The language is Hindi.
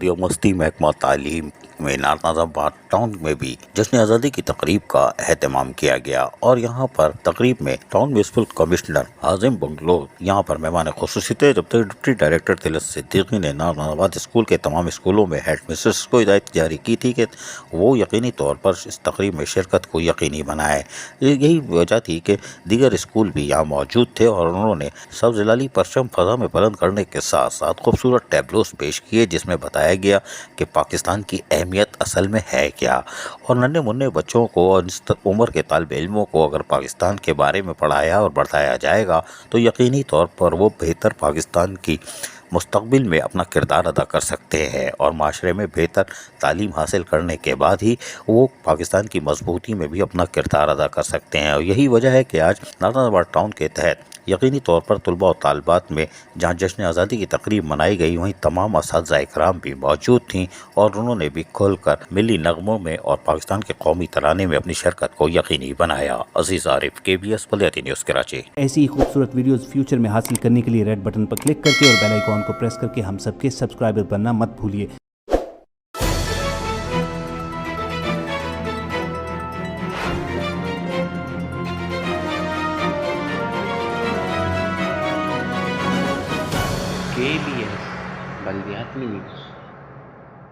बल्दिया मस्ती महकमा तालीम में नाज़ाबाद टाउन में भी जश्न आज़ादी की तकरीब का एहतमाम किया गया और यहाँ पर तकरीब में town municipal commissioner Azim bungalow यहाँ पर मेहमान खुसूसी थे, जब तक डिप्टी डायरेक्टर तिलक सिद्दीकी ने नाज़ाबाद स्कूल के तमाम स्कूलों में हेड मिस्ट्रेस को हिदायत जारी की थी कि वो यकीनी तौर पर इस तकरीब में शिरकत को यकीनी बनाए। यही वजह थी कि दीगर स्कूल भी यहाँ मौजूद थे और उन्होंने सब जिलाली परचम फजा में बुलंद करने के साथ साथ खूबसूरत टैबलोस पेश किए जिसमें बताया गया कि पाकिस्तान की अहमियत असल में है क्या, और नन्हे मुन्ने बच्चों को और इस उम्र के तालिब इल्मों को अगर पाकिस्तान के बारे में पढ़ाया और बताया जाएगा तो यकीनी तौर पर वो बेहतर पाकिस्तान की मुस्तकबिल में अपना किरदार अदा कर सकते हैं और माशरे में बेहतर तालीम हासिल करने के बाद ही वो पाकिस्तान की मजबूती में भी अपना किरदार अदा कर सकते हैं। और यही वजह है कि आज नाज़ाबाद टाउन के तहत यकीनी तौर पर तलबा और तालबात में जहाँ जश्न आज़ादी की तकरीब मनाई गई वहीं तमाम असातिज़ा इकराम भी मौजूद थीं और उन्होंने भी खुलकर मिली नगमों में और पाकिस्तान के कौमी तराने में अपनी शिरकत को यकीनी बनाया। अजीज़ आरिफ, KBS बल्दियाती न्यूज़ कराची। ऐसी ही खूबसूरत वीडियोस फ्यूचर में हासिल करने के लिए रेड बटन पर क्लिक करके और बेल आइकॉन को प्रेस करके हम सबके सब्सक्राइबर बनना मत भूलिए।